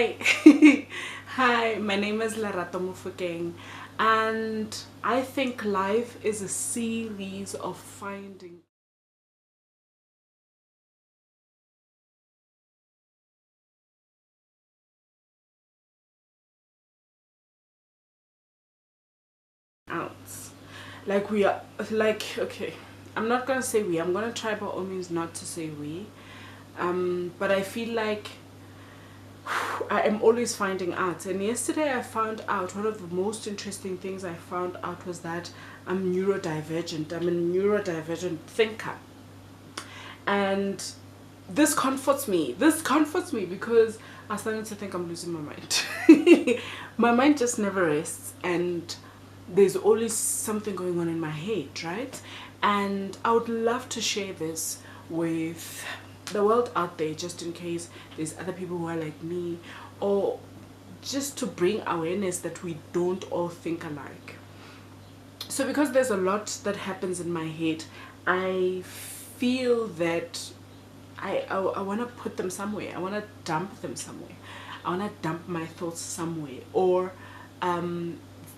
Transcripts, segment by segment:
Hi, hi, my name is Lerato, and I think life is a series of finding outs. Like we are, okay, I'm not gonna say we, I'm gonna try by all means not to say we, but I feel like I am always finding out. And yesterday I found out one of the most interesting things I found out was that I'm neurodivergent. I'm a neurodivergent thinker. And this comforts me because I started to think I'm losing my mind. My mind just never rests, and there's always something going on in my head, right? And I would love to share this with the world out there, just in case there's other people who are like me, or just to bring awareness that we don't all think alike. So because there's a lot that happens in my head, I feel that I want to put them somewhere. I want to dump them somewhere. I want to dump my thoughts somewhere, or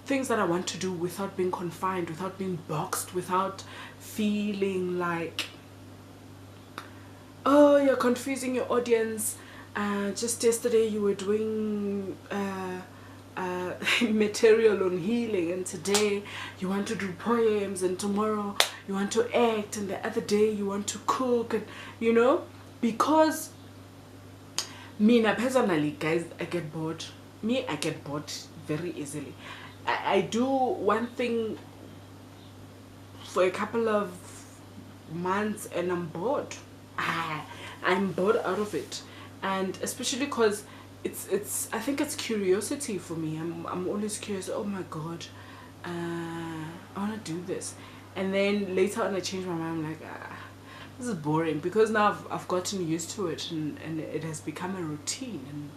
things that I want to do without being confined, without being boxed, without feeling like, oh, you're confusing your audience. Just yesterday you were doing material on healing, and today you want to do poems, and tomorrow you want to act, and the other day you want to cook, and because personally, guys, I get bored. I get bored very easily. I do one thing for a couple of months and I'm bored. I'm bored out of it. And especially because it's I think it's curiosity for me. I'm always curious. Oh my god, I want to do this, and then later on I change my mind. I'm like, this is boring, because now I've gotten used to it, and it has become a routine, and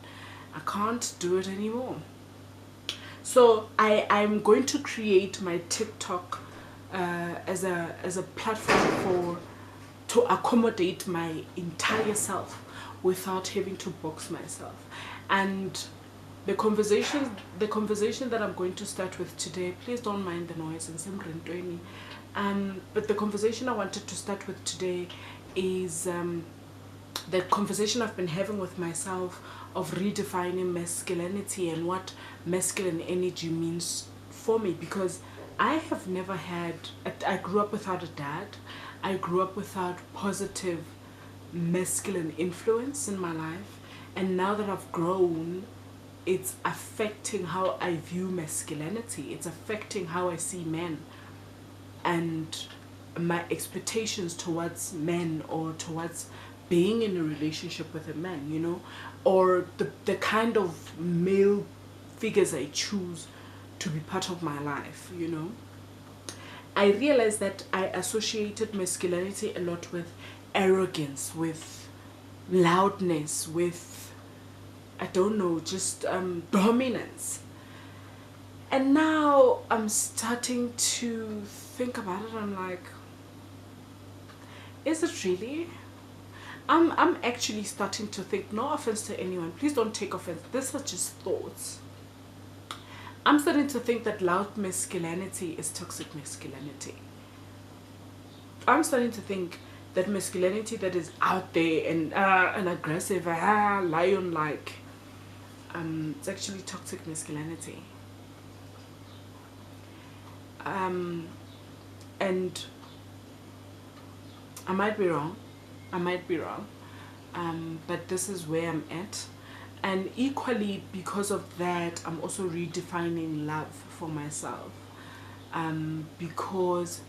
I can't do it anymore. So I'm going to create my TikTok as a platform to accommodate my entire self without having to box myself. And the conversation that I'm going to start with today, please don't mind the noise and some rentweni. But the conversation I wanted to start with today is the conversation I've been having with myself of redefining masculinity and what masculine energy means for me, because I have never had, I grew up without a dad. I grew up without positive masculine influence in my life, and now that I've grown, it's affecting how I view masculinity. It's affecting how I see men and my expectations towards men, or towards being in a relationship with a man, or the kind of male figures I choose to be part of my life. I realized that I associated masculinity a lot with arrogance, with loudness, with, I don't know, just dominance. And now I'm starting to think about it. I'm like, is it really? I'm actually starting to think, no offense to anyone, please don't take offense, these are just thoughts. I'm starting to think that loud masculinity is toxic masculinity. I'm starting to think that masculinity that is out there and aggressive, lion-like, it's actually toxic masculinity. And I might be wrong. But this is where I'm at. And equally, because of that, I'm also redefining love for myself. Because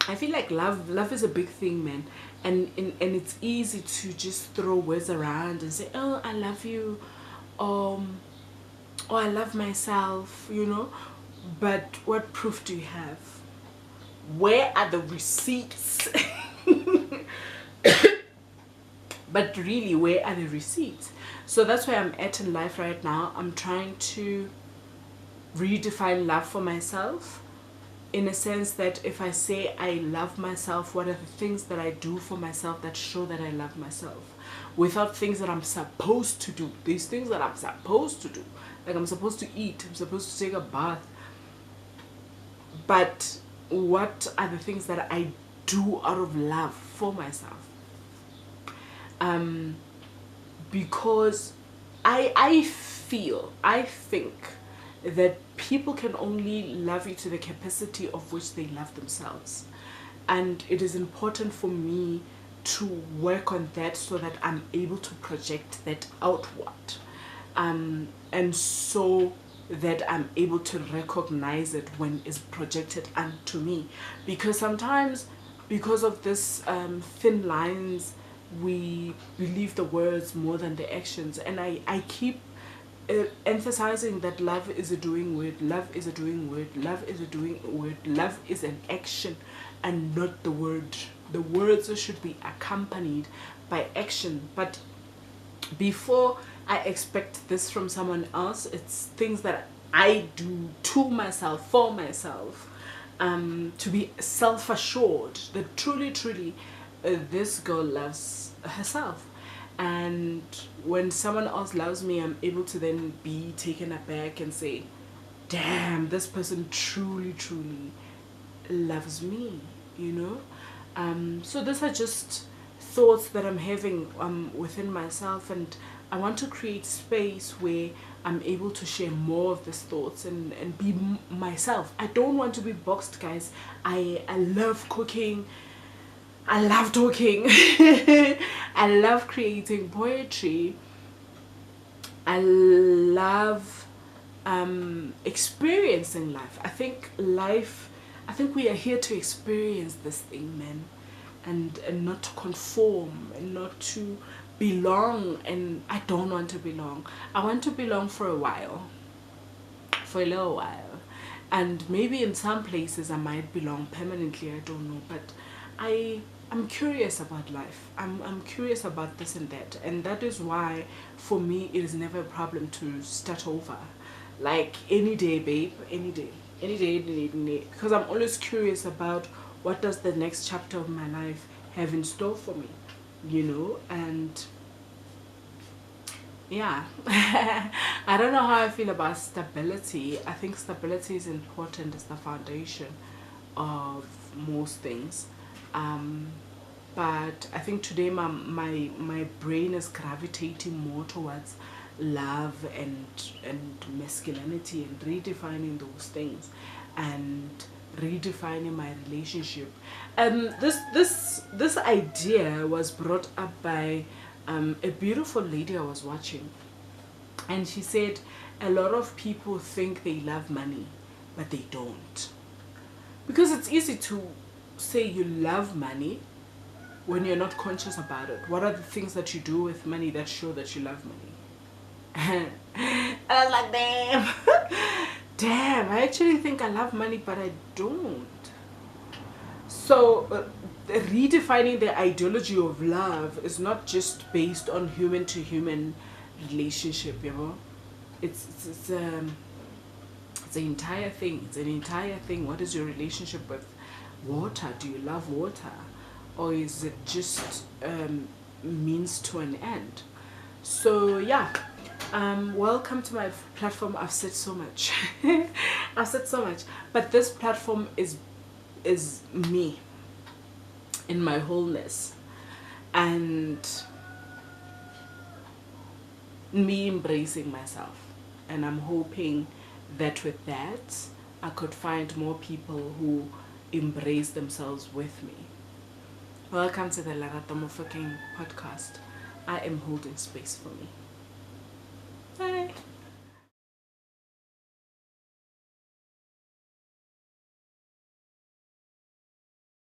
I feel like love is a big thing, man. And it's easy to just throw words around and say, oh, I love you, or I love myself, But what proof do you have? Where are the receipts? But really, where are the receipts? So that's where I'm at in life right now. I'm trying to redefine love for myself, in a sense that if I say I love myself, what are the things that I do for myself that show that I love myself? Without things that I'm supposed to do. These things that I'm supposed to do. Like I'm supposed to eat, I'm supposed to take a bath. But what are the things that I do out of love for myself? Because I think that people can only love you to the capacity of which they love themselves. And it is important for me to work on that so that I'm able to project that outward. And so that I'm able to recognize it when it's projected onto me. Because sometimes, because of this thin lines, we believe the words more than the actions. And I keep emphasizing that love is a doing word, love is a doing word, love is a doing word, love is an action and not the word. The words should be accompanied by action. But before I expect this from someone else, it's things that I do to myself, for myself, to be self-assured that truly this girl loves herself. And when someone else loves me, I'm able to then be taken aback and say, damn, this person truly loves me, you know. So these are just thoughts that I'm having within myself, and I want to create space where I'm able to share more of these thoughts and be myself. I don't want to be boxed, guys. I love cooking, I love talking, I love creating poetry, I love experiencing life. I think we are here to experience this thing, man, and not to conform and not to belong. And I don't want to belong. I want to belong for a while, for a little while, and maybe in some places I might belong permanently, I don't know. But I'm curious about life. I'm curious about this and that, and that is why for me it is never a problem to start over. Like any day, babe, any day, because I'm always curious about what does the next chapter of my life have in store for me, you know. And yeah, I don't know how I feel about stability. I think stability is important as the foundation of most things. But I think today my brain is gravitating more towards love and masculinity, and redefining those things and redefining my relationship. This idea was brought up by a beautiful lady I was watching, and she said a lot of people think they love money, but they don't. Because it's easy to say you love money when you're not conscious about it. What are the things that you do with money that show that you love money? And I was like, damn. Damn, I actually think I love money, but I don't. So redefining the ideology of love is not just based on human to human relationship, you know. It's an entire thing. It's an entire thing. What is your relationship with water? Do you love water, or is it just means to an end? So yeah, welcome to my platform. I've said so much. I've said so much, but this platform is me in my wholeness, and me embracing myself. And I'm hoping that with that I could find more people who embrace themselves with me. Welcome to the Lerato podcast. I am holding space for me.